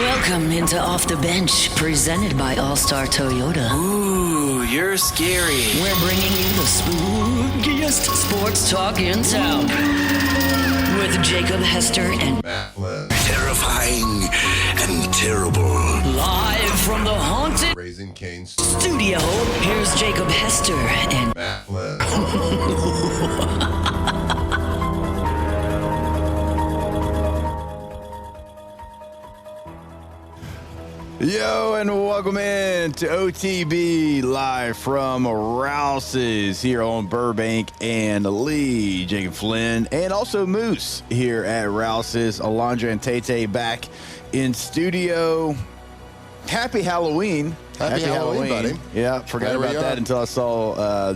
Welcome into Off the Bench, presented by All-Star Toyota. Ooh, you're scary. We're bringing you the spookiest sports talk in town. With Jacob Hester and Terrifying and terrible. live from the haunted Raising Cane's studio, here's Jacob Hester and Yo, and welcome in to OTB live from Rouse's here on Burbank and Lee. Jacob Flynn and also Moose here at Rouse's. Alondra and Tay back in studio. Happy Halloween. Happy Halloween, buddy. Yeah, forgot There we about are. that until I saw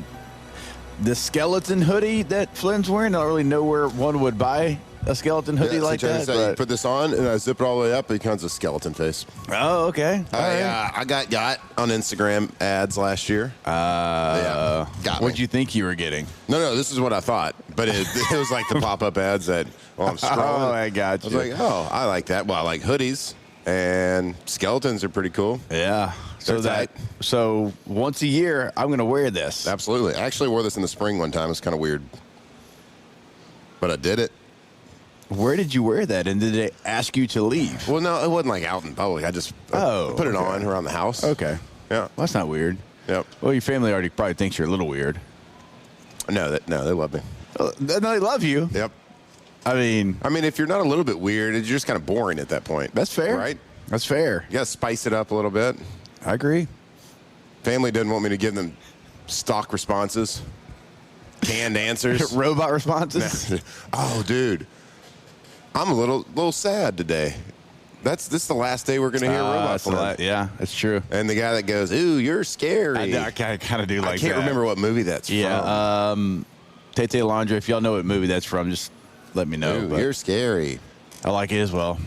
the skeleton hoodie that Flynn's wearing. I don't really know where one would buy a skeleton hoodie like that. You But... put this on and I zip it all the way up. It becomes a skeleton face. Oh, okay. All right. I got on Instagram ads last year. Got me. What'd you think you were getting? No, this is what I thought. But it was like the pop-up ads that, I'm scrolling. Oh, I got I you. was like, oh, I like that. Well, I like hoodies, and skeletons are pretty cool. Yeah. They're tight. So once a year, I'm going to wear this. Absolutely. I actually wore this in the spring one time. It's kind of weird. But I did it. Where did you wear that? And did they ask you to leave? Well, no, it wasn't like out in public. I just put it on around the house. Okay. Yeah. Well, that's not weird. Yep. Well, your family already probably thinks you're a little weird. No, they love me. No, they love you. Yep. I mean, If you're not a little bit weird, you're just kind of boring at that point. that's fair. Right? That's fair. You got to spice it up a little bit. I agree. Family didn't want me to give them stock responses, canned answers. Robot responses. Oh, dude. I'm a little sad today. This is the last day we're going to hear robot form. Yeah, that's true. And the guy that goes, ooh, you're scary. I kind of do like that. I can't remember what movie that's from. Yeah. Tete Alondra, if y'all know what movie that's from, just let me know. Ooh, But you're scary. I like it as well.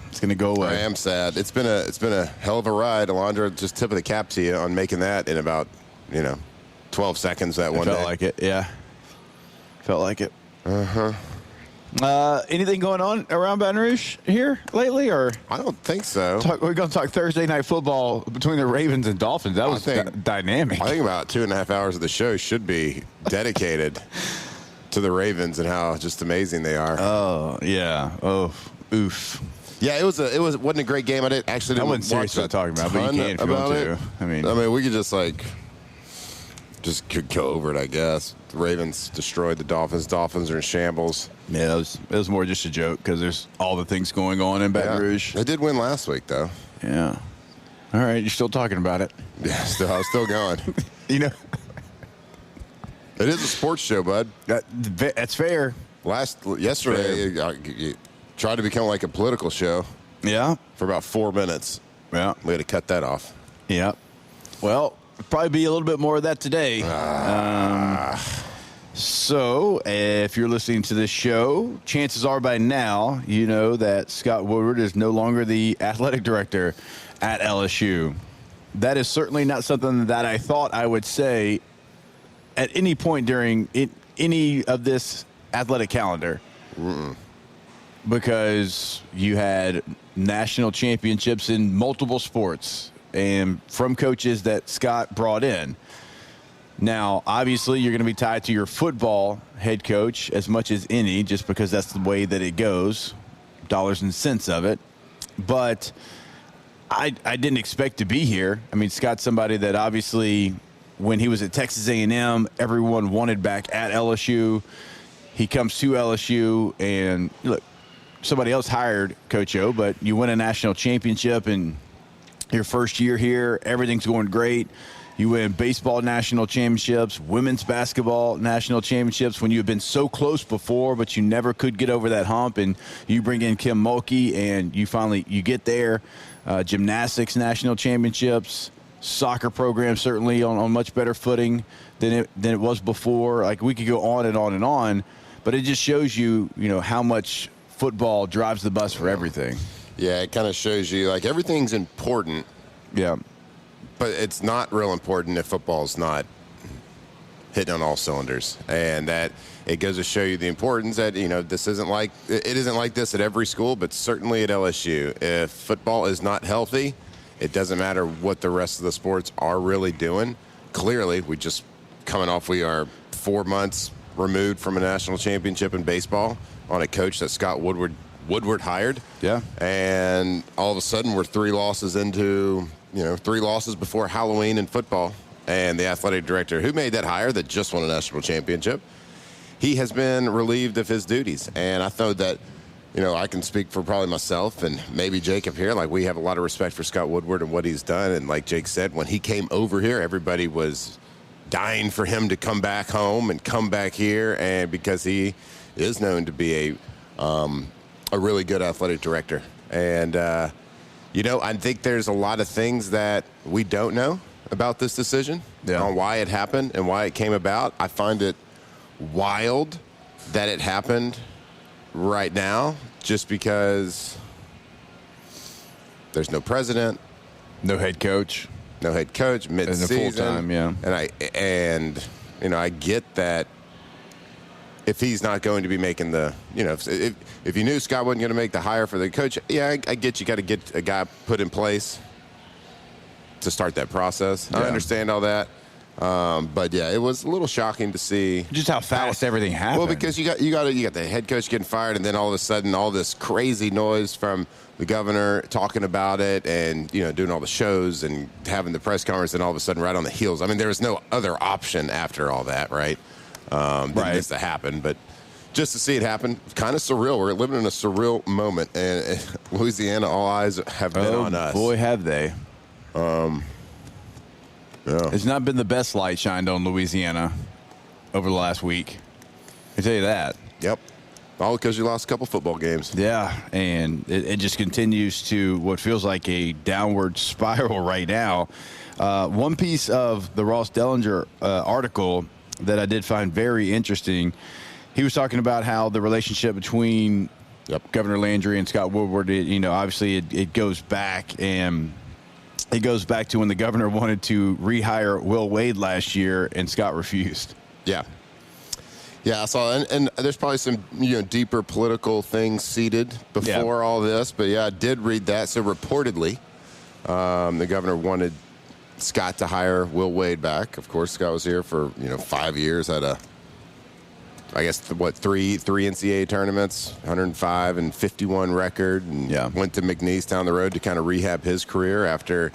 It's going to go away. I am sad. It's been a hell of a ride. Alondra, just tip of the cap to you on making that in about 12 seconds that one Felt day. like it, yeah. Felt like it. Anything going on around Baton Rouge here lately, or I don't think so. we're going to talk Thursday night football between the Ravens and Dolphins? That was dynamic. I think about 2.5 hours of the show should be dedicated to the Ravens and how just amazing they are. Oh yeah. Oh, oof. Yeah, it wasn't a great game. I wasn't serious about talking about it, but you can if you want to. I mean, we could just could go over it, I guess. The Ravens destroyed the Dolphins. Dolphins are in shambles. yeah, it was more just a joke because there's all the things going on in Baton Rouge. They did win last week, though. Yeah. All right, you're still talking about it. Yeah, I was still going. It is a sports show, bud. That's fair. Yesterday, you tried to become like a political show Yeah. for about 4 minutes. Yeah. We had to cut that off. Yeah. Well, probably be a little bit more of that today. So, if you're listening to this show, chances are by now you know that Scott Woodward is no longer the athletic director at LSU. That is certainly not something that I thought I would say at any point during any of this athletic calendar. Because you had national championships in multiple sports and from coaches that Scott brought in. Now, obviously, you're going to be tied to your football head coach as much as any, just because that's the way that it goes, dollars and cents of it. But I didn't expect to be here. I mean, Scott's somebody that obviously, when he was at Texas A&M, everyone wanted back at LSU. He comes to LSU, and look, somebody else hired Coach O, but you win a national championship in your first year here. Everything's going great. You win baseball national championships, women's basketball national championships when you have been so close before, but you never could get over that hump. And you bring in Kim Mulkey, and you get there. Gymnastics national championships, soccer program certainly on much better footing than it was before. Like, we could go on and on and on, but it just shows you how much football drives the bus for everything. Yeah, it kind of shows you, like, everything's important. Yeah. But it's not real important if football's not hitting on all cylinders. And that it goes to show you the importance that, this isn't like this at every school, but certainly at LSU. If football is not healthy, it doesn't matter what the rest of the sports are really doing. Clearly, we are 4 months removed from a national championship in baseball on a coach that Scott Woodward hired. Yeah. And all of a sudden we're 3 losses before Halloween in football. And the athletic director who made that hire that just won a national championship, he has been relieved of his duties. And I thought that, I can speak for probably myself and maybe Jacob here. Like, we have a lot of respect for Scott Woodward and what he's done. And like Jake said, when he came over here, everybody was dying for him to come back home and come back here. And because he is known to be a really good athletic director. And, I think there's a lot of things that we don't know about this decision, on why it happened and why it came about. I find it wild that it happened right now, just because there's no president, no head coach, mid-season, full-time, yeah. And I get that if he's not going to be making the, if you knew Scott wasn't going to make the hire for the coach, I get you got to get a guy put in place to start that process. I understand all that. But yeah, it was a little shocking to see just how fast everything happened. Well, because you got the head coach getting fired, and then all of a sudden, all this crazy noise from the governor talking about it, and doing all the shows and having the press conference, and all of a sudden, right on the heels. I mean, there was no other option after all that, right? Than this to happen, but just to see it happen, kind of surreal. We're living in a surreal moment, and Louisiana, all eyes have been on us. Boy, have they. It's not been the best light shined on Louisiana over the last week. I tell you that. Yep. All because you lost a couple football games. Yeah, and it just continues to what feels like a downward spiral right now. One piece of the Ross Dellinger article that I did find very interesting, he was talking about how the relationship between Governor Landry and Scott Woodward, obviously it goes back, and it goes back to when the governor wanted to rehire Will Wade last year, and Scott refused. Yeah. Yeah, I saw, and there's probably some deeper political things seeded before all this, but I did read that. So reportedly, the governor wanted Scott to hire Will Wade back. Of course, Scott was here for 5 years, had three NCAA tournaments, 105 and 51 record, and went to McNeese down the road to kind of rehab his career after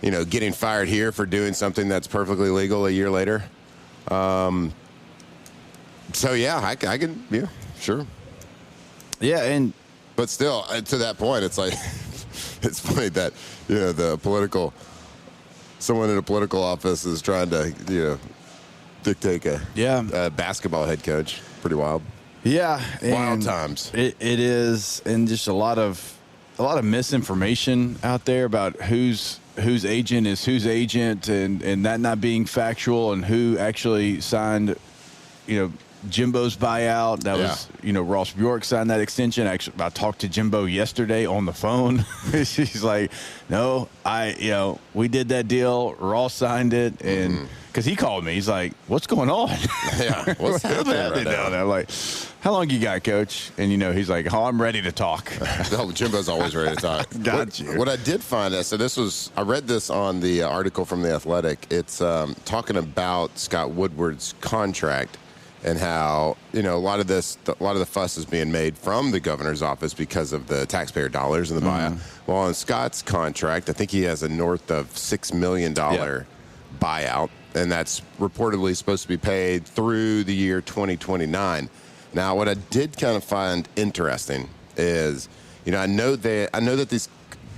getting fired here for doing something that's perfectly legal a year later. So I can, sure. Yeah, but still, to that point, it's like it's funny that someone in a political office is trying to dictate a basketball head coach. Pretty wild. Yeah, wild times. It is, and just a lot of misinformation out there about whose agent is whose agent, and that not being factual, and who actually signed, Jimbo's buyout. That was, Ross Bjork signed that extension. Actually, I talked to Jimbo yesterday on the phone. She's like, no, we did that deal. Ross signed it. And because he called me, he's like, what's going on? Yeah. What's happening right now? I'm like, how long you got, coach? And, he's like, oh, I'm ready to talk. Jimbo's always ready to talk. Got you. What I did find, I read this on the article from The Athletic. It's talking about Scott Woodward's contract, and how, a lot of the fuss is being made from the governor's office because of the taxpayer dollars and the buyout. Well, on Scott's contract, I think he has a north of $6 million buyout, and that's reportedly supposed to be paid through the year 2029. Now, what I did kind of find interesting is, I know that these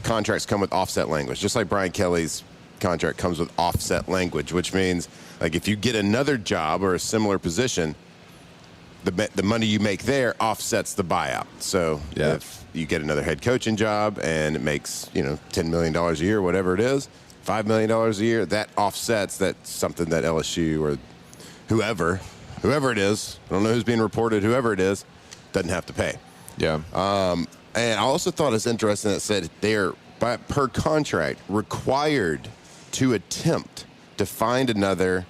contracts come with offset language, just like Brian Kelly's contract comes with offset language, which means, like, if you get another job or a similar position, the money you make there offsets the buyout. So if you get another head coaching job and it makes, $10 million a year, whatever it is, $5 million a year, that offsets. That's something that LSU or whoever it is, I don't know who's being reported, whoever it is, doesn't have to pay. Yeah. And I also thought it's interesting that it said they're, per contract, required to attempt to find another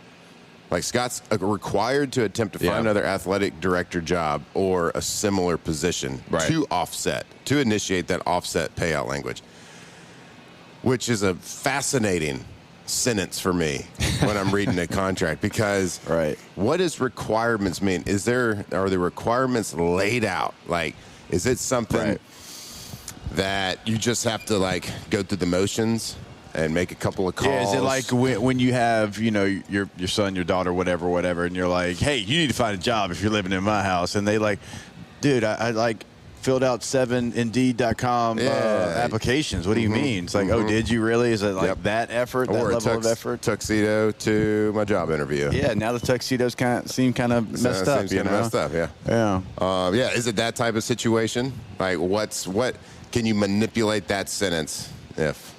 Like Scott's required to attempt to find another athletic director job or a similar position to initiate that offset payout language, which is a fascinating sentence for me when I'm reading a contract, because what does requirements mean? Are the requirements laid out? Like, is it something that you just have to like go through the motions and make a couple of calls? Yeah, is it like when you have, your son, your daughter, whatever, and you're like, hey, you need to find a job if you're living in my house, and they like, dude, I like filled out 7 Indeed.com applications. What do you mean? It's like, oh, did you really? Is it like that effort, that level of effort? Tuxedo to my job interview. Yeah, now the tuxedos seem kind of messed up. Seems kind of messed up, yeah. Is it that type of situation? Like, what can you manipulate that sentence if?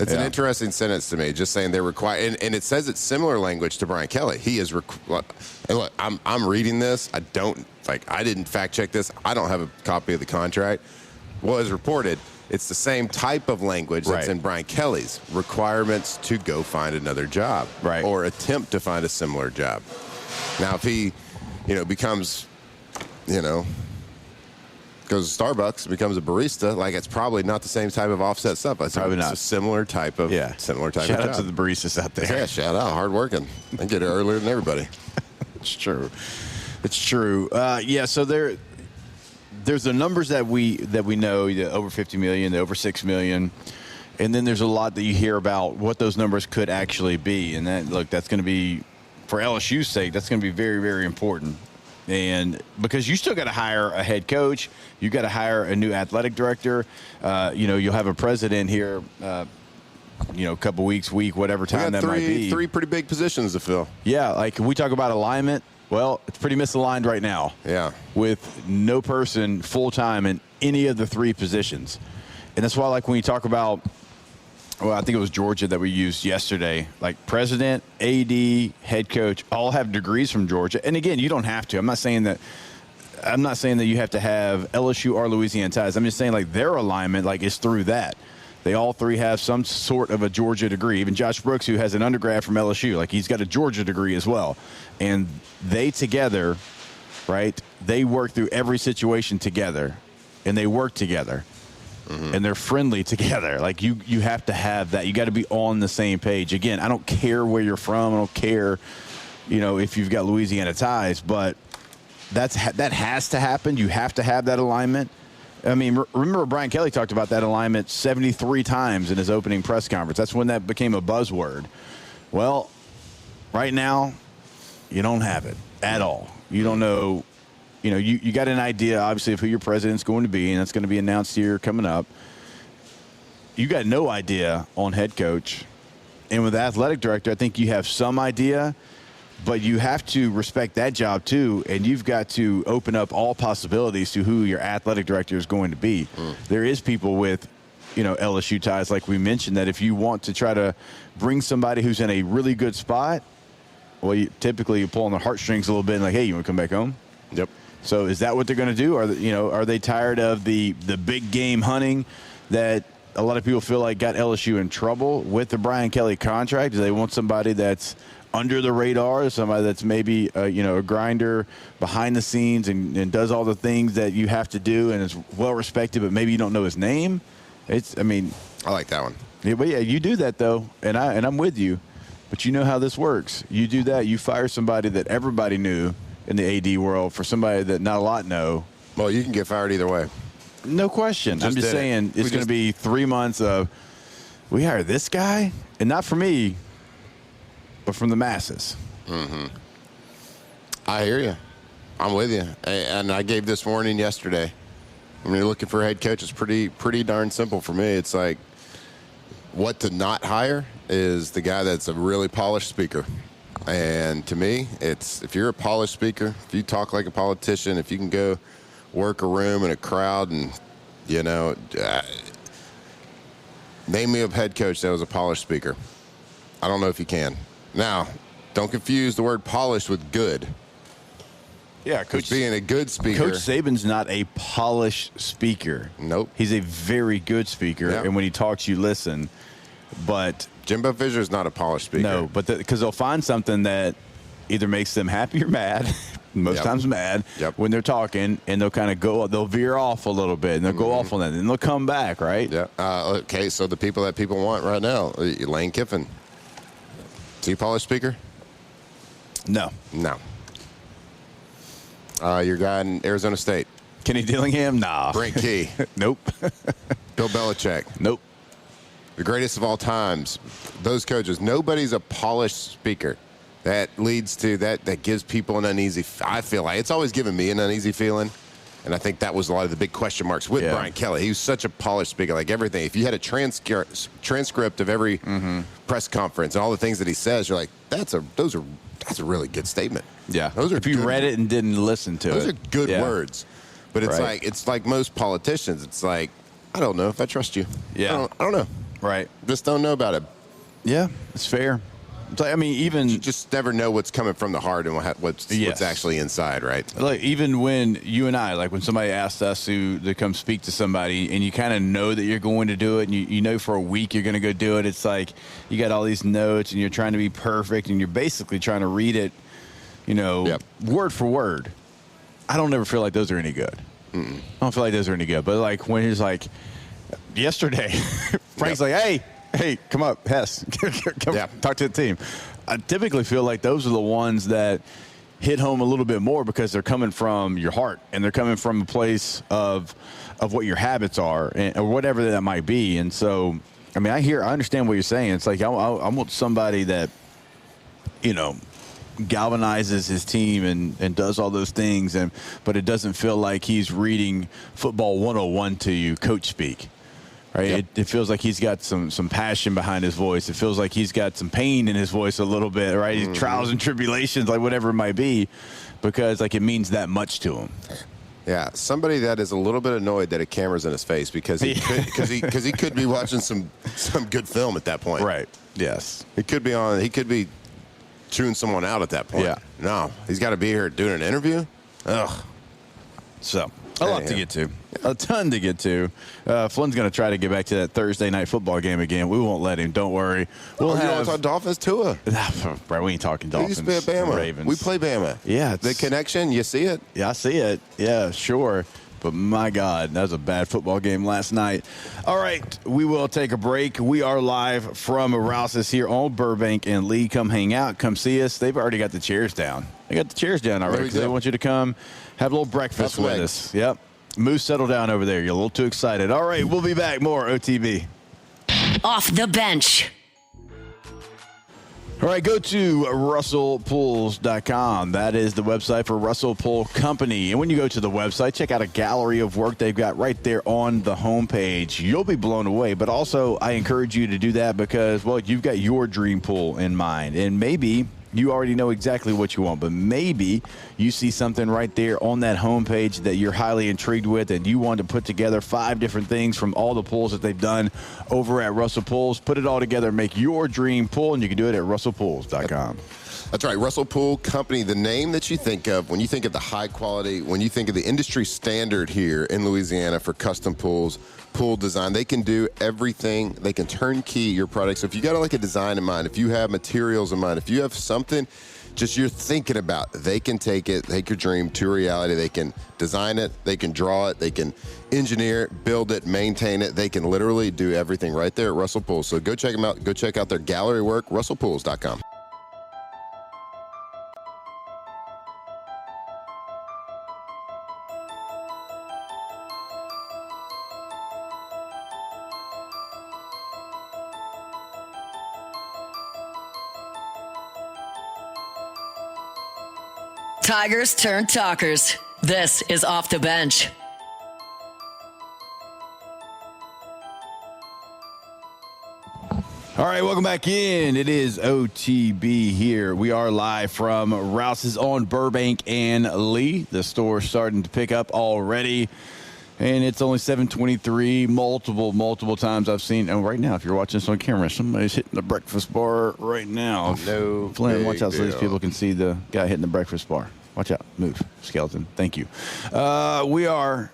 It's an interesting sentence to me, just saying they're required. And it says it's similar language to Brian Kelly. He is and look, I'm reading this. I didn't fact check this. I don't have a copy of the contract. Well, as reported, it's the same type of language that's in Brian Kelly's requirements to go find another job or attempt to find a similar job. Now, if he, becomes, goes to Starbucks and becomes a barista, like it's probably not the same type of offset stuff. It's probably not. It's a similar type of job. Shout out to the baristas out there. Yeah, shout out, hard working. They get it earlier than everybody. It's true. So there's the numbers that we know, the over 50 million, the over 6 million, and then there's a lot that you hear about what those numbers could actually be. And that's going to be, for LSU's sake, that's going to be very, very important. And because you still got to hire a head coach, you got to hire a new athletic director. You'll have a president here, a couple week, whatever time that might be. 3 pretty big positions to fill. Yeah, like we talk about alignment. Well, it's pretty misaligned right now. Yeah. With no person full-time in any of the 3 positions. And that's why, like, when you talk about, well, I think it was Georgia that we used yesterday, like president, AD, head coach, all have degrees from Georgia. And again, you don't have to. I'm not saying that you have to have LSU or Louisiana ties. I'm just saying, like, their alignment, like, is through that. They all 3 have some sort of a Georgia degree. Even Josh Brooks, who has an undergrad from LSU, like, he's got a Georgia degree as well. And they together, right, they work through every situation together, and they work together. And they're friendly together. Like, you have to have that. You got to be on the same page. Again, I don't care where you're from. I don't care, if you've got Louisiana ties. But that has to happen. You have to have that alignment. I mean, remember Brian Kelly talked about that alignment 73 times in his opening press conference. That's when that became a buzzword. Well, right now, you don't have it at all. You don't know. You got an idea, obviously, of who your president's going to be, and that's going to be announced here coming up. You got no idea on head coach. And with the athletic director, I think you have some idea, but you have to respect that job, too, and you've got to open up all possibilities to who your athletic director is going to be. There is people with, LSU ties, like we mentioned, that if you want to try to bring somebody who's in a really good spot, well, typically you pull on the heartstrings a little bit and like, hey, you want to come back home? Yep. So is that what they're going to do? Are they tired of the big game hunting that a lot of people feel like got LSU in trouble with the Brian Kelly contract? Do they want somebody that's under the radar, somebody that's maybe a grinder behind the scenes and does all the things that you have to do and is well respected, but maybe you don't know his name? I like that one. Yeah, but yeah, you do that though, and I'm with you. But you know how this works. You do that, you fire somebody that everybody knew in the AD world for somebody that not a lot know. Well, you can get fired either way. No question. I'm just saying it's going to be 3 months of, we hired this guy, and not for me, but from the masses. I hear you. I'm with you. And I gave this warning yesterday. When you're looking for a head coach, it's pretty darn simple for me. It's like, what to not hire is the guy that's a really polished speaker. And to me, it's if you're a polished speaker, if you talk like a politician, if you can go work a room in a crowd and, name me a head coach that was a polished speaker. I don't know if you can. Now, don't confuse the word polished with good. Yeah, Coach being a good speaker. Coach Saban's not a polished speaker. Nope. He's a very good speaker, and when he talks, you listen. But Jimbo Fisher's not a polished speaker. No, but because they'll find something that either makes them happy or mad. Most times mad when they're talking, and they'll kind of they'll veer off a little bit, and they'll go off on that, and they'll come back, right? Yeah. Okay, so the people that people want right now, Lane Kiffin. Is he a polished speaker? No. Your guy in Arizona State. Kenny Dillingham? Nah. Brent Key. Nope. Bill Belichick. Nope. The greatest of all times. Those coaches. Nobody's a polished speaker. That leads to that gives people an uneasy. I feel like it's always given me an uneasy feeling, and I think that was a lot of the big question marks with Brian Kelly. He was such a polished speaker, like everything. If you had a transcript of every press conference and all the things that he says, you're like, that's a really good statement. Yeah, those are. If you read it and didn't listen to those it, are good words. But it's like most politicians. It's like, I don't know if I trust you. Yeah, I don't know. Right. Just don't know about it. Yeah, it's fair. I mean, even you just never know what's coming from the heart and what's actually inside, right? Like even when you and I, like when somebody asks us to come speak to somebody, and you kind of know that you're going to do it, and you know for a week you're going to go do it. It's like you got all these notes, and you're trying to be perfect, and you're basically trying to read it, word for word. I don't ever feel like those are any good. I don't feel like those are any good. But like when he's like, yesterday, Frank's like, hey, come up, Hess. Come talk to the team. I typically feel like those are the ones that hit home a little bit more because they're coming from your heart, and they're coming from a place of what your habits are, or whatever that might be. And so, I mean, I understand what you're saying. It's like I want somebody that, galvanizes his team and does all those things, but it doesn't feel like he's reading football 101 to you, coach speak. Right, Yep. it feels like he's got some passion behind his voice. It feels like he's got some pain in his voice a little bit, right? Trials and tribulations, like whatever it might be, because like it means that much to him. Yeah, somebody that is a little bit annoyed that a camera's in his face because he could be watching some good film at that point. Right. Yes. He could be chewing someone out at that point. Yeah. No, he's got to be here doing an interview. Ugh. So. A lot to get to. A ton to get to. Flynn's going to try to get back to that Thursday night football game again. We won't let him. Don't worry. We'll you want to talk Dolphins, Tua? Right, we ain't talking Dolphins. We used to be at Bama. Ravens. We play Bama. Yeah. The connection, you see it? Yeah, I see it. Yeah, sure. But my God, that was a bad football game last night. All right, we will take a break. We are live from Rouse's here on Burbank and Lee. Come hang out. Come see us. They've already got the chairs down. They got the chairs down already. They want you to come have a little breakfast with us. Yep. Moose, settle down over there. You're a little too excited. All right, we'll be back. More OTB. Off the bench. All right, go to russellpools.com. That is the website for Russell Pool Company. And when you go to the website, check out a gallery of work they've got right there on the homepage. You'll be blown away. But also, I encourage you to do that because, well, you've got your dream pool in mind. And maybe you already know exactly what you want, but maybe you see something right there on that homepage that you're highly intrigued with, and you want to put together 5 different things from all the pools that they've done over at Russell Pools. Put it all together, make your dream pool, and you can do it at russellpools.com. That's right, Russell Pool Company, the name that you think of when you think of the high quality, when you think of the industry standard here in Louisiana for custom pools, pool design. They can do everything. They can turnkey your product. So if you got like a design in mind, if you have materials in mind, if you have something just you're thinking about, they can take your dream to reality. They can design it, they can draw it, they can engineer it, build it, maintain it. They can literally do everything right there at Russell Pools. So go check them out. Go check out their gallery work, russellpools.com. Tigers turn talkers. This is Off the Bench. All right, welcome back in. It is OTB here. We are live from Rouse's on Burbank and Lee. The store's starting to pick up already, and it's only 7:23. Multiple times I've seen, and right now, if you're watching this on camera, somebody's hitting the breakfast bar right now. No, Flynn, watch out so these people can see the guy hitting the breakfast bar. Watch out. Move. Skeleton. Thank you. We are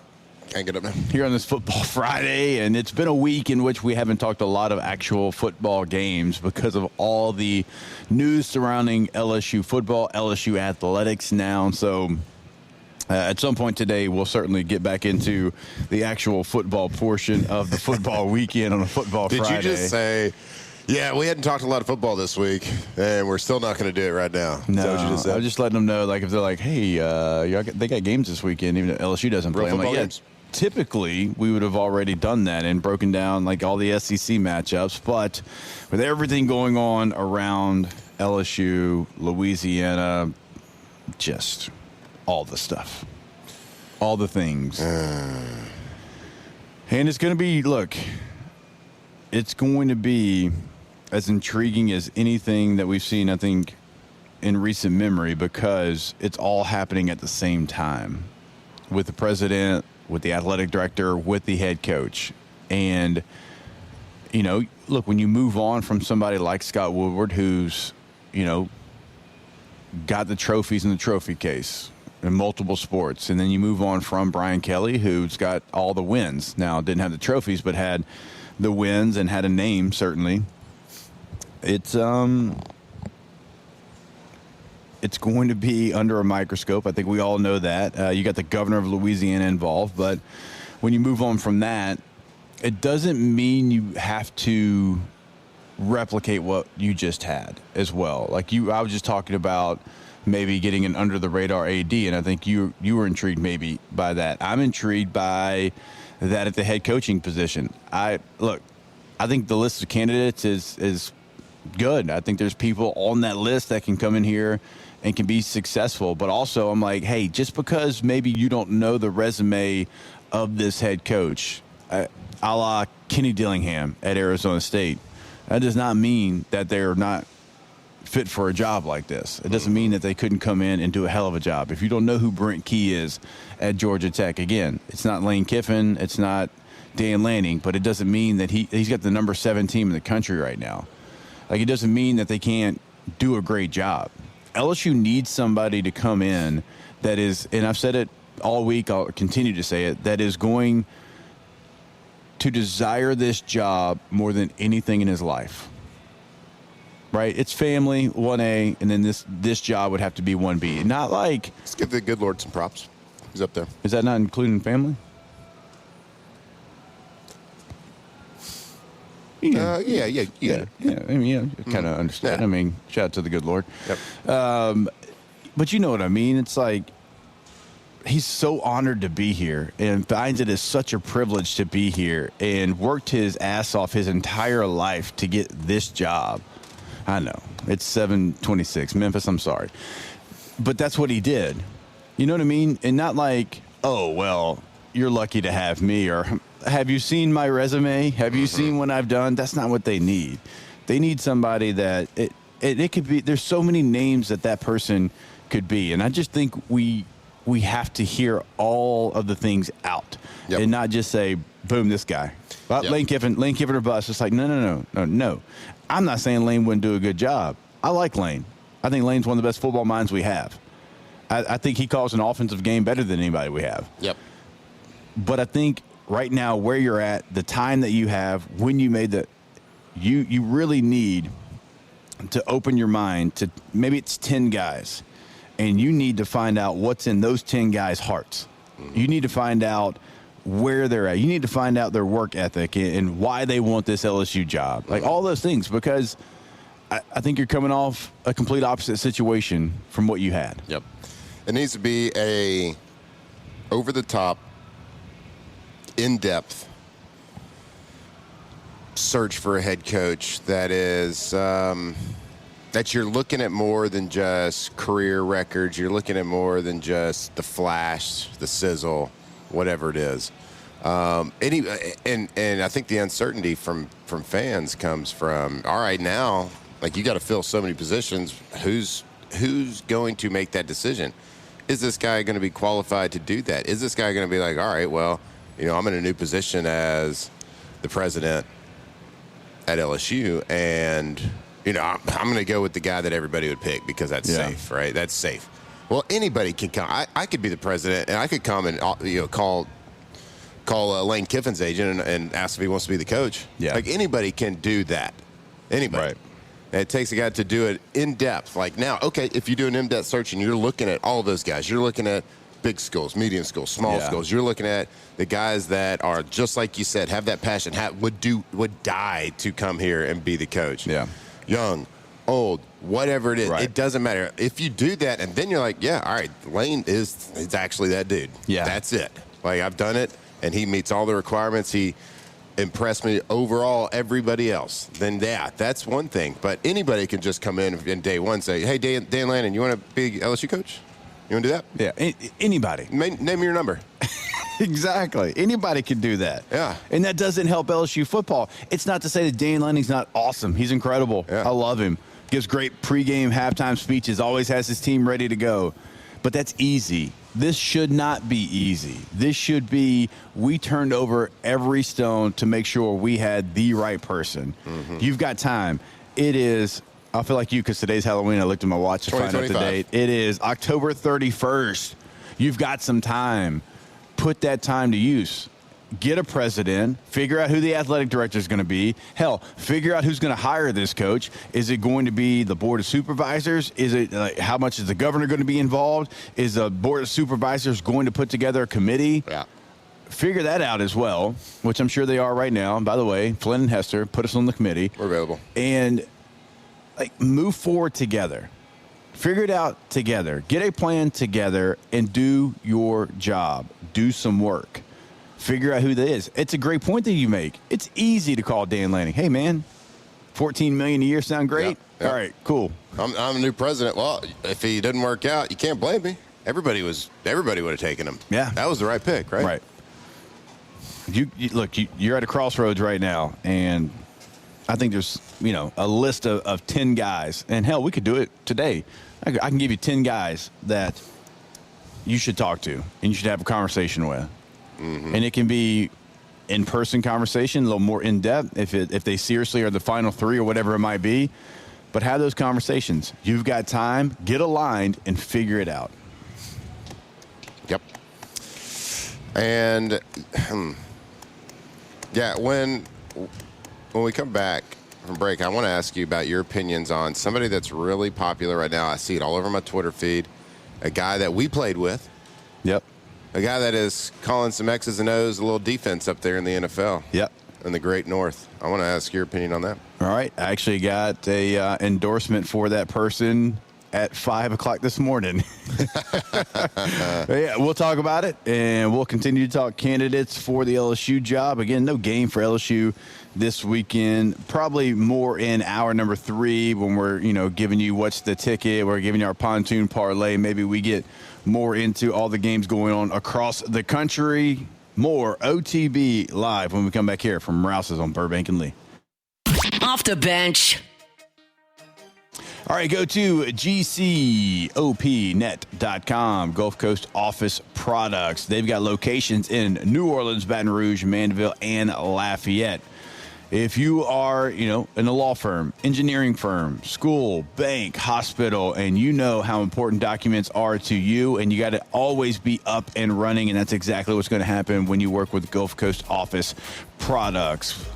Can't get up now. Here on this Football Friday, and it's been a week in which we haven't talked a lot of actual football games because of all the news surrounding LSU football, LSU athletics now. So at some point today, we'll certainly get back into the actual football portion of the football weekend on a Football Friday. Did you just say, yeah, we hadn't talked a lot of football this week, and we're still not going to do it right now? No, Is that what you just said? I was just letting them know, like, if they're like, hey, they got games this weekend, even if LSU doesn't play. I'm like, yeah, games. Typically, we would have already done that and broken down, like, all the SEC matchups. But with everything going on around LSU, Louisiana, just all the stuff, all the things. And it's going to be, look, it's going to be as intriguing as anything that we've seen, I think, in recent memory, because it's all happening at the same time with the president, with the athletic director, with the head coach. And, you know, look, when you move on from somebody like Scott Woodward, who's, you know, got the trophies in the trophy case in multiple sports, and then you move on from Brian Kelly, who's got all the wins. Now, didn't have the trophies, but had the wins and had a name, certainly. It's going to be under a microscope. I think we all know that. You got the governor of Louisiana involved, but when you move on from that, it doesn't mean you have to replicate what you just had as well. Like I was just talking about maybe getting an under the radar AD, and I think you were intrigued maybe by that. I'm intrigued by that at the head coaching position. I think the list of candidates is good. I think there's people on that list that can come in here and can be successful. But also, I'm like, hey, just because maybe you don't know the resume of this head coach, a la Kenny Dillingham at Arizona State, that does not mean that they're not fit for a job like this. It doesn't mean that they couldn't come in and do a hell of a job. If you don't know who Brent Key is at Georgia Tech, again, it's not Lane Kiffin, it's not Dan Lanning, but it doesn't mean that he's got the number 7 team in the country right now. Like, it doesn't mean that they can't do a great job. LSU needs somebody to come in that is, and I've said it all week, I'll continue to say it, that is going to desire this job more than anything in his life. Right? It's family, 1A, and then this job would have to be 1B. Not like... Let's give the good Lord some props. He's up there. Is that not including family? Yeah. I mean, kind of understand. Yeah. I mean, shout out to the good Lord. Yep. But you know what I mean? It's like he's so honored to be here and finds it as such a privilege to be here and worked his ass off his entire life to get this job. I know. It's 7:26. Memphis, I'm sorry. But that's what he did. You know what I mean? And not like, oh, well, you're lucky to have me, or have you seen my resume? Have you seen what I've done? That's not what they need. They need somebody that it could be. There's so many names that person could be. And I just think we have to hear all of the things out and not just say, boom, this guy. Well, Lane Kiffin or bust. It's like, no. I'm not saying Lane wouldn't do a good job. I like Lane. I think Lane's one of the best football minds we have. I think he calls an offensive game better than anybody we have. Yep. But I think right now where you're at, the time that you have, when you made you really need to open your mind to maybe it's 10 guys, and you need to find out what's in those 10 guys' hearts. You need to find out where they're at. You need to find out their work ethic and why they want this LSU job. Like all those things, because I think you're coming off a complete opposite situation from what you had. Yep. It needs to be a over-the-top, in-depth search for a head coach that is that you're looking at more than just career records. You're looking at more than just the flash, the sizzle, whatever it is. And I think the uncertainty from fans comes from, all right, now, like, you got to fill so many positions. Who's going to make that decision? Is this guy going to be qualified to do that? Is this guy going to be like, all right, well, I'm in a new position as the president at LSU, and, I'm going to go with the guy that everybody would pick because that's safe, right? That's safe. Well, anybody can come. I could be the president, and I could come and, call call Lane Kiffin's agent and ask if he wants to be the coach. Yeah. Like, anybody can do that. Anybody. Right. And it takes a guy to do it in depth. Like, now, okay, if you do an in-depth search and you're looking at all those guys, you're looking at big schools, medium schools, small schools. You're looking at the guys that are, just like you said, have that passion, would die to come here and be the coach. Yeah. Young, old, whatever it is. Right. It doesn't matter. If you do that, and then you're like, yeah, all right, Lane is actually that dude. Yeah. That's it. Like, I've done it, and he meets all the requirements. He impressed me overall, everybody else. Then, yeah, that's one thing. But anybody can just come in day one and say, hey, Dan Lannon, you want to be LSU coach? You want to do that? Yeah, anybody. Name your number. Exactly. Anybody can do that. Yeah. And that doesn't help LSU football. It's not to say that Dan Lanning's not awesome. He's incredible. Yeah. I love him. Gives great pregame, halftime speeches, always has his team ready to go. But that's easy. This should not be easy. This should be, we turned over every stone to make sure we had the right person. Mm-hmm. You've got time. It is, I feel like you, because today's Halloween. I looked at my watch to find out the date. It is October 31st. You've got some time. Put that time to use. Get a president, figure out who the athletic director is going to be. Hell, figure out who's going to hire this coach. Is it going to be the board of supervisors? Is it how much is the governor going to be involved? Is the board of supervisors going to put together a committee? Yeah. Figure that out as well, which I'm sure they are right now. And by the way, Flynn and Hester, put us on the committee. We're available. And move forward together. Figure it out together. Get a plan together and do your job. Do some work. Figure out who that is. It's a great point that you make. It's easy to call Dan Lanning. Hey, man, $14 million a year sound great? Yeah. All right, cool. I'm a new president. Well, if he didn't work out, you can't blame me. Everybody would have taken him. Yeah. That was the right pick, right? Right. You're at a crossroads right now, and I think there's, a list of 10 guys. And, hell, we could do it today. I can give you 10 guys that you should talk to and you should have a conversation with. Mm-hmm. And it can be in-person conversation, a little more in-depth if they seriously are the final three or whatever it might be. But have those conversations. You've got time. Get aligned and figure it out. Yep. And, yeah, when we come back from break, I want to ask you about your opinions on somebody that's really popular right now. I see it all over my Twitter feed. A guy that we played with. Yep. A guy that is calling some X's and O's, a little defense up there in the NFL. Yep. In the Great North. I want to ask your opinion on that. All right. I actually got a endorsement for that person at 5 o'clock this morning. Yeah, we'll talk about it, and we'll continue to talk candidates for the LSU job. Again, no game for LSU this weekend. Probably more in hour number 3 when we're, giving you what's the ticket. We're giving you our pontoon parlay. Maybe we get more into all the games going on across the country. More OTB live when we come back here from Rouse's on Burbank and Lee. Off the bench. All right, go to GCOPnet.com, Gulf Coast Office Products. They've got locations in New Orleans, Baton Rouge, Mandeville, and Lafayette. If you are, in a law firm, engineering firm, school, bank, hospital, and you know how important documents are to you, and you got to always be up and running, and that's exactly what's going to happen when you work with Gulf Coast Office Products.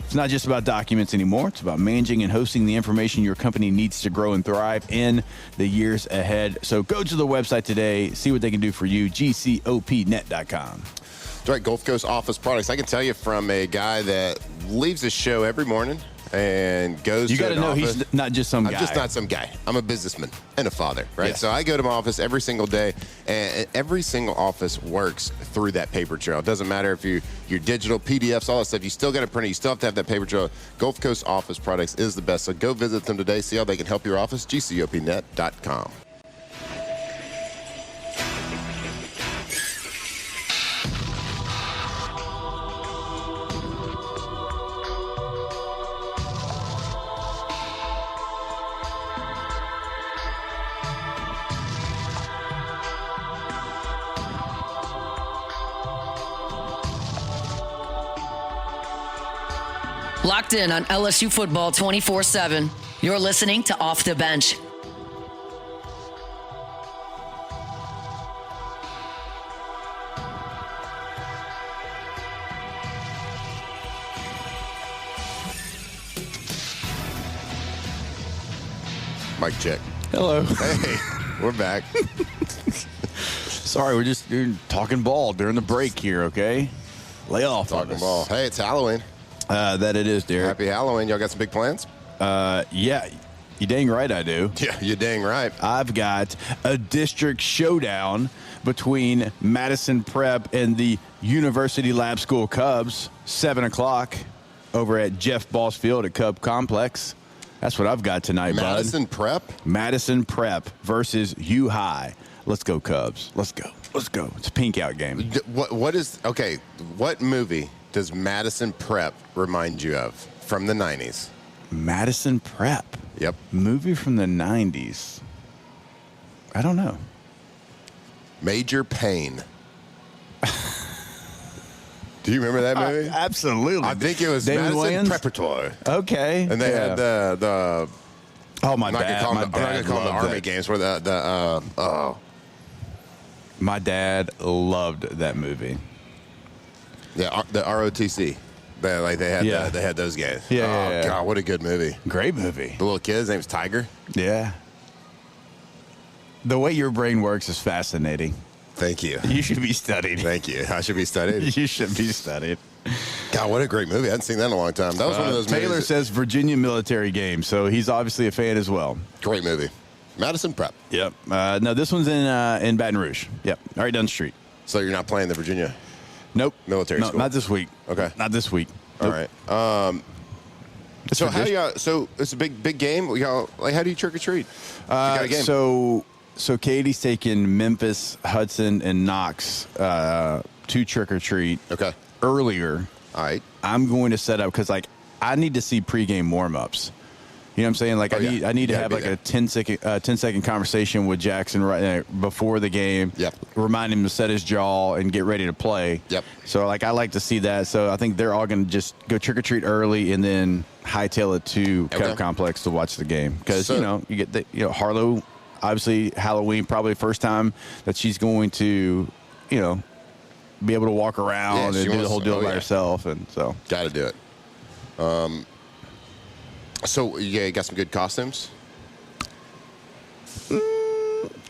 It's not just about documents anymore. It's about managing and hosting the information your company needs to grow and thrive in the years ahead. So go to the website today, see what they can do for you, GCOPnet.com. That's right, Gulf Coast Office Products. I can tell you from a guy that leaves his show every morning and goes to an office. You got to know he's not just some guy. I'm just not some guy. I'm a businessman and a father, right? Yes. So I go to my office every single day, and every single office works through that paper trail. It doesn't matter if your digital PDFs, all that stuff. You still got to print it. You still have to have that paper trail. Gulf Coast Office Products is the best. So go visit them today. See how they can help your office. GCOPnet.com. Locked in on LSU football 24/7. You're listening to Off the Bench. Mic check. Hello. Hey, we're back. Sorry, we're just talking ball during the break here, okay? Lay off on Talking us. ball. Hey, it's Halloween. That it is, Derek. Happy Halloween. Y'all got some big plans? Yeah, you dang right I do. Yeah, you're dang right. I've got a district showdown between Madison Prep and the University Lab School Cubs, 7 o'clock over at Jeff Boss Field at Cub Complex. That's what I've got tonight, Madison bud. Prep? Madison Prep versus U High. Let's go, Cubs. Let's go. Let's go. It's a pink out game. What movie does Madison Prep remind you of from the 90s? Madison Prep. Yep. Movie from the 90s. I don't know. Major Payne. Do you remember that movie? Absolutely. I think it was David Madison Wayans? Preparatory. Okay. And they had the Oh, my I'm not dad. gonna My call them dad the loved Army that. games where My dad loved that movie. the ROTC. Yeah. They had those games. Yeah, Oh yeah. God, what a good movie. Great movie. The little kid, his name's Tiger. Yeah. The way your brain works is fascinating. Thank you. You should be studied. Thank you. I should be studied. You should be studied. God, what a great movie. I hadn't seen that in a long time. That was one of those Taylor movies. says Virginia military game, so he's obviously a fan as well. Great movie. Madison Prep. Yep. No, this one's in Baton Rouge. Yep. Right down the street. So you're not playing the Virginia Nope. military No, school? not this week. Okay. Not this week. All Nope. right. It's So for how do dis- y'all? So it's a big game. Y'all how do you trick or treat? You got a game. So Katie's taking Memphis, Hudson, and Knox to trick or treat Okay. earlier. All right. I'm going to set up because I need to see pregame warm ups. You know what I'm saying? Oh, I need to You have gotta be a 10-second conversation with Jackson right before the game. Yep. Remind him to set his jaw and get ready to play. Yep. So I like to see that. So I think they're all going to just go trick or treat early and then hightail it to Okay. Cub Complex to watch the game because So- you get Harlow. Obviously, Halloween probably the first time that she's going to be able to walk around Yeah, and she do the wants whole to- deal oh, by yeah. herself, and so. Got to do it. So you got some good costumes.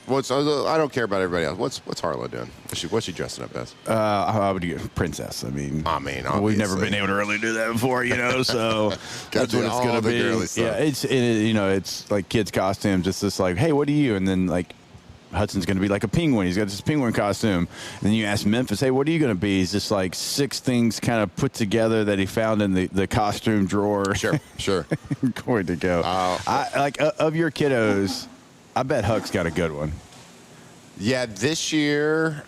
I don't care about everybody else. What's Harlow doing? What's she dressing up as? I would get princess. we've never obviously. been able to really do that before, so that's do what it's all going to the be. girly stuff. Yeah, it's like kids' costumes. It's just like, hey, what are you? And then like Hudson's going to be like a penguin. He's got this penguin costume. And then you ask Memphis, hey, what are you going to be? He's just like 6 things kind of put together that he found in the costume drawer. Sure. Going to go. Of your kiddos, I bet Huck's got a good one. Yeah, this year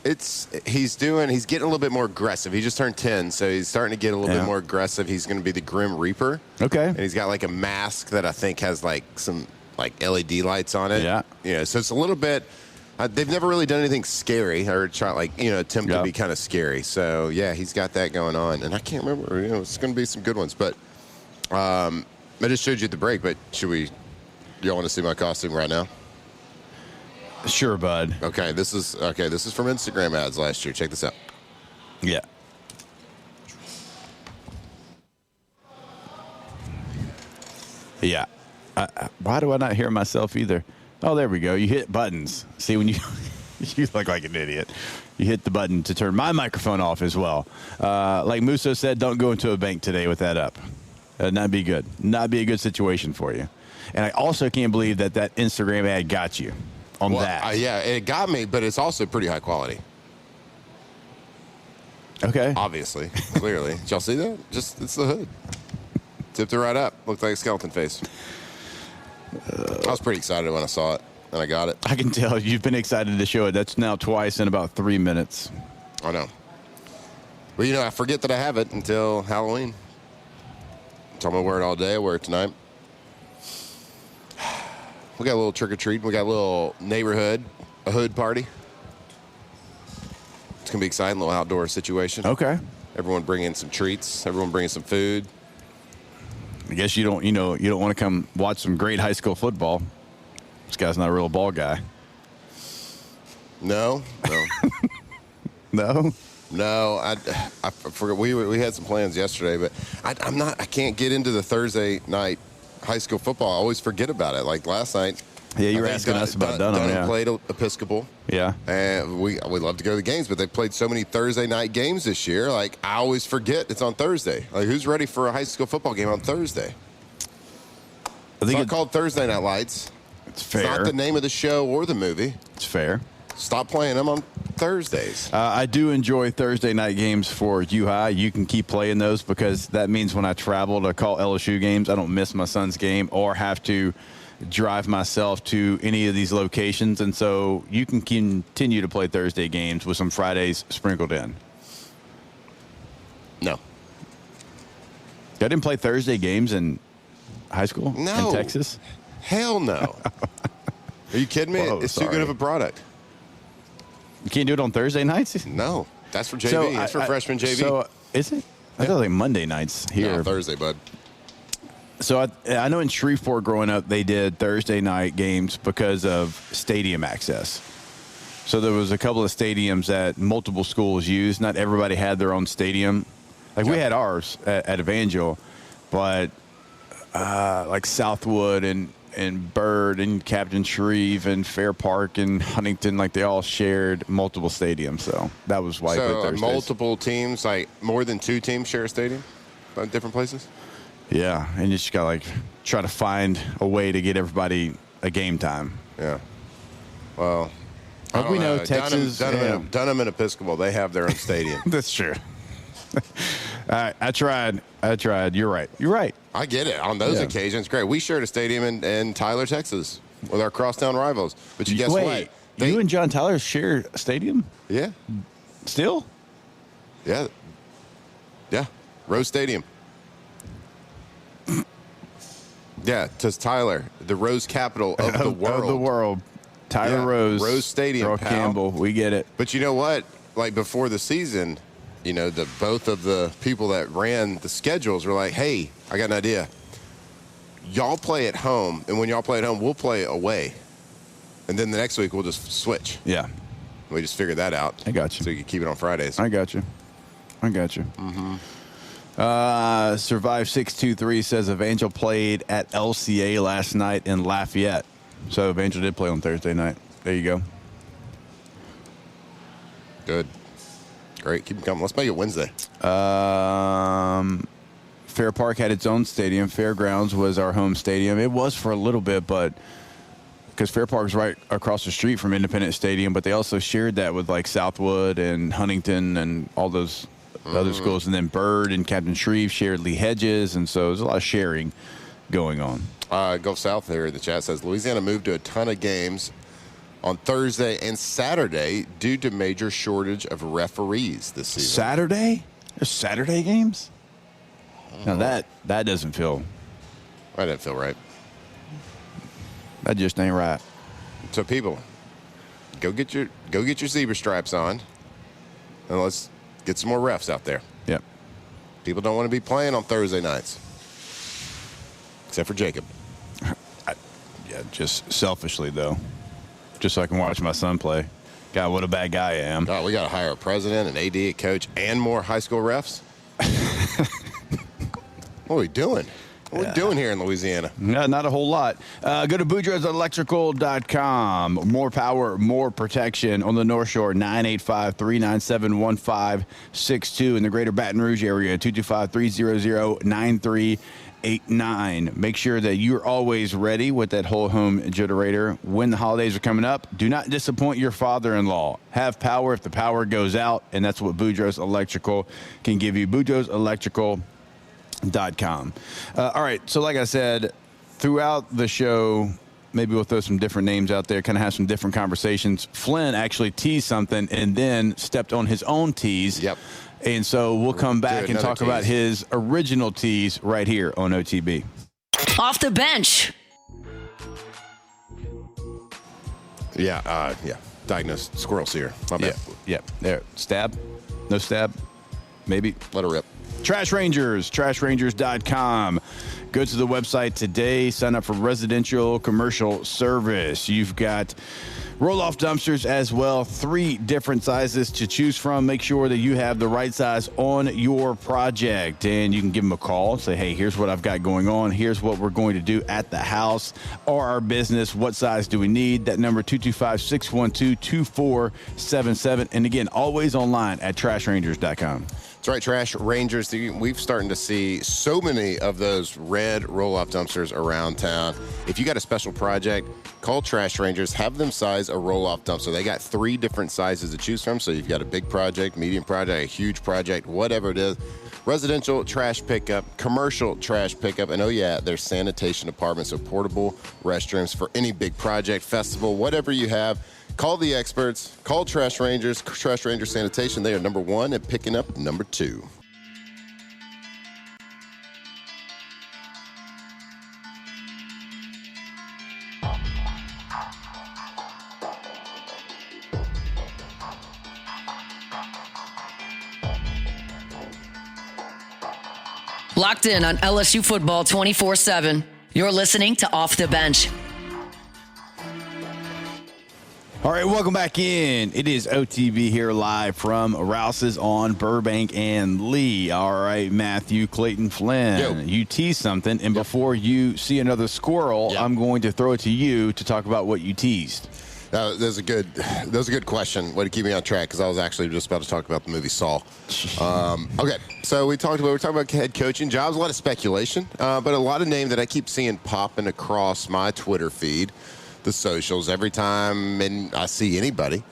he's getting a little bit more aggressive. He just turned 10, so he's starting to get a little bit more aggressive. He's going to be the Grim Reaper. Okay. And he's got like a mask that I think has like some like LED lights on it. Yeah. So it's a little bit. They've never really done anything scary or attempt to be kind of scary. So yeah, he's got that going on, and I can't remember. It's going to be some good ones, but I just showed you at the break. But y'all want to see my costume right now? Sure, bud. Okay, this is from Instagram ads last year. Check this out. Yeah. Yeah. Why do I not hear myself either? Oh, there we go. You hit buttons. See, when you look like an idiot. You hit the button to turn my microphone off as well. Like Musso said, don't go into a bank today with that up. Not be good. Not be a good situation for you. And I also can't believe that Instagram ad got you on that. Yeah, it got me, but it's also pretty high quality. Okay. Obviously, clearly. Did y'all see that? It's the hood. Tipped it right up. Looked like a skeleton face. I was pretty excited when I saw it, and I got it. I can tell you've been excited to show it. That's now twice in about 3 minutes. I know. But, I forget that I have it until Halloween. So I'm going to wear it all day. I wear it tonight. We got a little trick-or-treat. We got a little a hood party. It's going to be exciting, a little outdoor situation. Okay. Everyone bringing some treats. Everyone bringing some food. I guess you don't want to come watch some great high school football. This guy's not a real ball guy. No. No. No, I forgot. We had some plans yesterday, but I can't get into the Thursday night high school football. I always forget about it. Like last night. Yeah, you were asking us about Dunham. Dunham played Episcopal. Yeah. And we love to go to the games, but they played so many Thursday night games this year. Like, I always forget it's on Thursday. Like, who's ready for a high school football game on Thursday? It's not called Thursday Night Lights. It's fair. It's not the name of the show or the movie. It's fair. Stop playing them on Thursdays. I do enjoy Thursday night games for U-High. You can keep playing those because that means when I travel to call LSU games, I don't miss my son's game or have to drive myself to any of these locations. And so you can continue to play Thursday games with some Fridays sprinkled in. No. I didn't play Thursday games in high school in Texas? Hell no. Are you kidding me? Whoa, it's sorry. too good of a product. You can't do it on Thursday nights? No. That's for JV. It's for freshman JV. So is it? I thought like Monday nights here. No, Thursday, bud. So I know in Shreveport growing up, they did Thursday night games because of stadium access. So there was a couple of stadiums that multiple schools used. Not everybody had their own stadium. Like we had ours at Evangel, but like Southwood and Byrd and Captain Shreve and Fair Park and Huntington, like they all shared multiple stadiums. So that was why. So multiple teams, like more than two teams share a stadium at different places? Yeah, and you just got to like try to find a way to get everybody a game time. Yeah. Well, like we know Texas, Dunham and Episcopal, they have their own stadium. That's true. I tried. You're right. I get it. On those occasions, great. We shared a stadium in Tyler, Texas, with our crosstown rivals. But guess what? You and John Tyler share a stadium? Yeah. Still? Yeah. Yeah. Rose Stadium. Yeah, to Tyler, the Rose capital of the world. Of the world. Tyler Rose. Rose Stadium, Earl Campbell. We get it. But you know what? Like before the season, you know, both of the people that ran the schedules were like, hey, I got an idea. Y'all play at home, and when y'all play at home, we'll play away. And then the next week, we'll just switch. Yeah. We just figured that out. I got you. So you can keep it on Fridays. I got you. Mm-hmm. Survive 623 says Evangel played at LCA last night in Lafayette. So Evangel did play on Thursday night. There you go. Good. Great. Keep them coming. Let's make it Wednesday. Fair Park had its own stadium. Fairgrounds was our home stadium. It was for a little bit, but because Fair Park's right across the street from Independence Stadium, but they also shared that with like Southwood and Huntington and all those other schools. And then Byrd and Captain Shreve shared Lee Hedges, and so there's a lot of sharing going on. Gulf South here in the chat says Louisiana moved to a ton of games on Thursday and Saturday due to major shortage of referees this season. Saturday? There's Saturday games? Now that doesn't feel. That didn't feel right. That just ain't right. So people, go get your zebra stripes on, and let's get some more refs out there. Yep. People don't want to be playing on Thursday nights, except for Jacob. Yeah, just selfishly though, just so I can watch my son play. God, what a bad guy I am. God, we got to hire a president, an AD, a coach, and more high school refs. What are we doing? What are we doing here in Louisiana? Not a whole lot. Go to BoudreauxElectrical.com. More power, more protection on the North Shore, 985-397-1562. In the greater Baton Rouge area, 225-300-9389. Make sure that you're always ready with that whole home generator. When the holidays are coming up, do not disappoint your father-in-law. Have power if the power goes out, and that's what Boudreaux's Electrical can give you. BoudreauxElectrical.com. All right, so like I said, throughout the show, maybe we'll throw some different names out there, kind of have some different conversations. Flynn actually teased something and then stepped on his own tease. Yep. And so we'll come back and talk about his original tease right here on OTB. Off the bench. Yeah. Diagnosed squirrel seer. My bad. Yeah. There. Stab? No stab? Maybe. Let her rip. Trash Rangers, trashrangers.com. Go to the website today. Sign up for residential commercial service. You've got Roll-off dumpsters as well, 3 different sizes to choose from. Make sure that you have the right size on your project. And you can give them a call. Say, hey, here's what I've got going on. Here's what we're going to do at the house or our business. What size do we need? That number, 225-612-2477. And again, always online at trashrangers.com. That's right, Trash Rangers. We've starting to see so many of those red roll-off dumpsters around town. If you got a special project, call Trash Rangers. Have them size a roll-off dumpster. They got 3 different sizes to choose from. So you've got a big project, medium project, a huge project, whatever it is. Residential trash pickup, commercial trash pickup, and oh yeah, there's sanitation departments, so portable restrooms for any big project, festival, whatever you have. Call the experts. Call Trash Rangers. Trash Ranger Sanitation. They are number 1 and picking up number 2. Locked in on LSU football 24/7. You're listening to Off the Bench. All right, welcome back in. It is OTB here live from Rouse's on Burbank and Lee. All right, Matthew Clayton Flynn, Yo. You teased something, and before you see another squirrel, I'm going to throw it to you to talk about what you teased. That was a good question. Way to keep me on track, because I was actually just about to talk about the movie Saw. Okay, so we're talking about head coaching jobs. A lot of speculation, but a lot of names that I keep seeing popping across my Twitter feed, the socials. Every time I see anybody,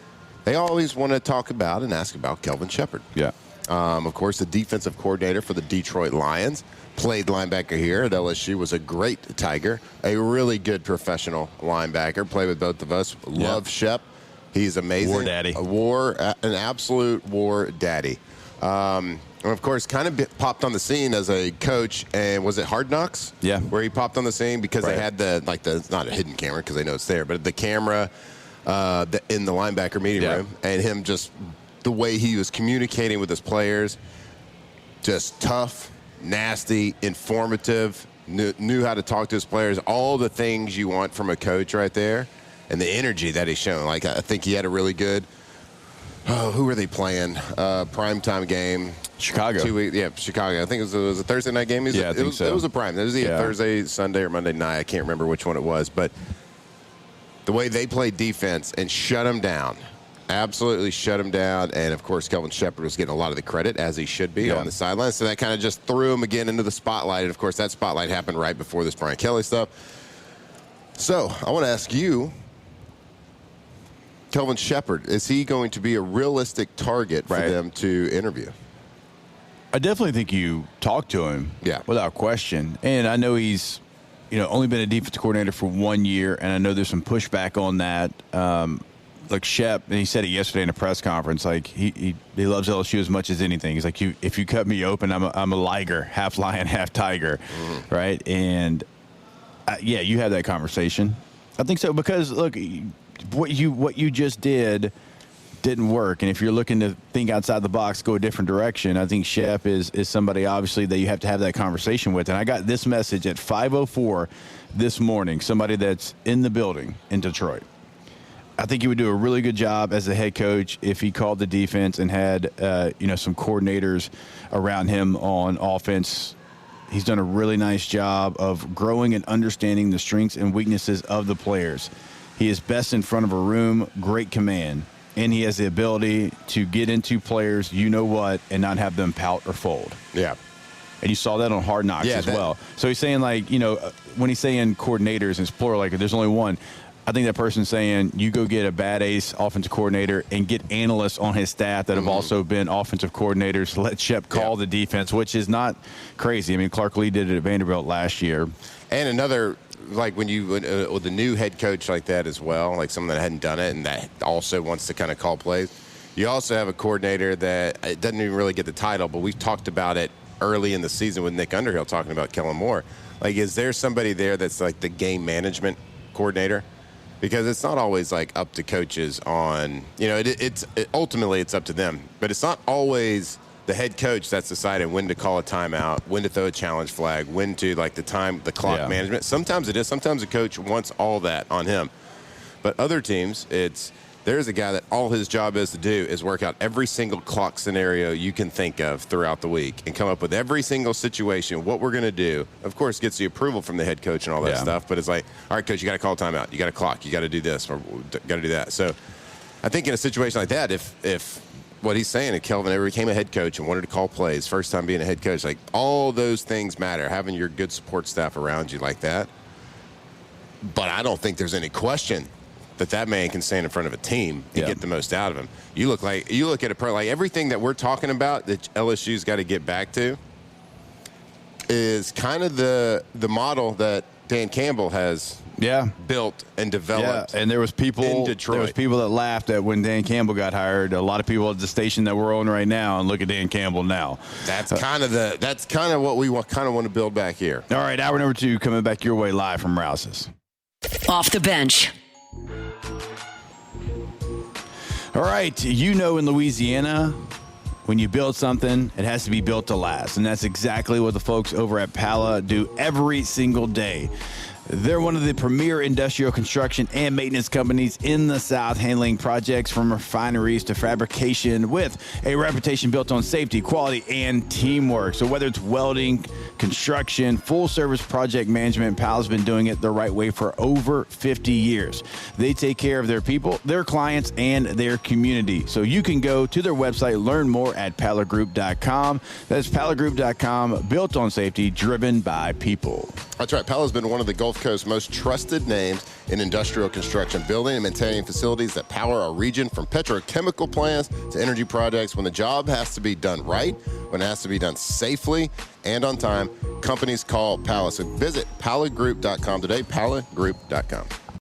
they always want to talk about and ask about Kelvin Shepherd. Yeah. Of course, the defensive coordinator for the Detroit Lions. Played linebacker here at LSU, was a great Tiger, a really good professional linebacker. Played with both of us. Love Shep. He's amazing. War daddy. An absolute war daddy. And of course, kind of popped on the scene as a coach. And was it Hard Knocks? Yeah. Where he popped on the scene because they had the not a hidden camera because they know it's there, but the camera in the linebacker meeting room, and him just the way he was communicating with his players, just tough, nasty, informative, knew how to talk to his players, all the things you want from a coach right there, and the energy that he's shown. Like, I think he had a really good, who were they playing? Primetime game. Chicago. 2 weeks, Chicago. I think it was a Thursday night game. I think so. It was a prime. It was either Thursday, Sunday, or Monday night. I can't remember which one it was, but the way they played defense and shut them down. Absolutely shut him down. And, of course, Kelvin Shepherd was getting a lot of the credit, as he should be, on the sidelines. So that kind of just threw him again into the spotlight. And, of course, that spotlight happened right before this Brian Kelly stuff. So I want to ask you, Kelvin Shepherd, is he going to be a realistic target for them to interview? I definitely think you talk to him, without question. And I know he's, only been a defensive coordinator for 1 year, and I know there's some pushback on that. Like Shep, and he said it yesterday in a press conference, like he loves LSU as much as anything. He's like, if you cut me open, I'm a liger, half lion, half tiger, right? And you had that conversation. I think so, because look, what you just didn't work, and if you're looking to think outside the box, go a different direction, I think Shep is somebody obviously that you have to have that conversation with. And I got this message at 5:04 this morning, somebody that's in the building in Detroit. I think he would do a really good job as a head coach if he called the defense and had, some coordinators around him on offense. He's done a really nice job of growing and understanding the strengths and weaknesses of the players. He is best in front of a room, great command, and he has the ability to get into players, and not have them pout or fold. Yeah. And you saw that on Hard Knocks as well. So he's saying, when he's saying coordinators, it's plural, like there's only one. I think that person's saying you go get a bad ace offensive coordinator and get analysts on his staff that have also been offensive coordinators. Let Shep call the defense, which is not crazy. I mean, Clark Lee did it at Vanderbilt last year. And another, like when you with a new head coach like that as well, like someone that hadn't done it and that also wants to kind of call plays. You also have a coordinator that it doesn't even really get the title, but we've talked about it early in the season with Nick Underhill talking about Kellen Moore. Like, is there somebody there that's like the game management coordinator? Because it's not always like up to coaches on, ultimately it's up to them. But it's not always the head coach that's deciding when to call a timeout, when to throw a challenge flag, when to the clock management. Sometimes it is. Sometimes the coach wants all that on him. But other teams, there's a guy that all his job is to do is work out every single clock scenario you can think of throughout the week and come up with every single situation, what we're going to do. Of course, gets the approval from the head coach and all that stuff, but it's like, all right, coach, you got to call timeout. You got to clock. You got to do this or got to do that. So I think in a situation like that, if what he's saying, if Kelvin ever became a head coach and wanted to call plays, first time being a head coach, like all those things matter, having your good support staff around you like that. But I don't think there's any question that man can stand in front of a team and get the most out of him. You look at a pro, like everything that we're talking about that LSU's got to get back to is kind of the model that Dan Campbell has built and developed. And there was people in Detroit. There was people that laughed at when Dan Campbell got hired. A lot of people at the station that we're on right now, and look at Dan Campbell now. That's kind of what we want to build back here. All right, hour number 2 coming back your way live from Rouse's. Off the bench. All right, in Louisiana, when you build something, it has to be built to last. And that's exactly what the folks over at Pala do every single day. They're one of the premier industrial construction and maintenance companies in the South, handling projects from refineries to fabrication with a reputation built on safety, quality, and teamwork. So whether it's welding, construction, full-service project management, Pala's been doing it the right way for over 50 years. They take care of their people, their clients, and their community. So you can go to their website, learn more at palagroup.com. That's palagroup.com, built on safety, driven by people. That's right. Pala's been one of the Gulf Coast's most trusted names in industrial construction, building and maintaining facilities that power our region, from petrochemical plants to energy projects. When the job has to be done right, when it has to be done safely and on time, companies call Pala. So visit palagroup.com today, palagroup.com.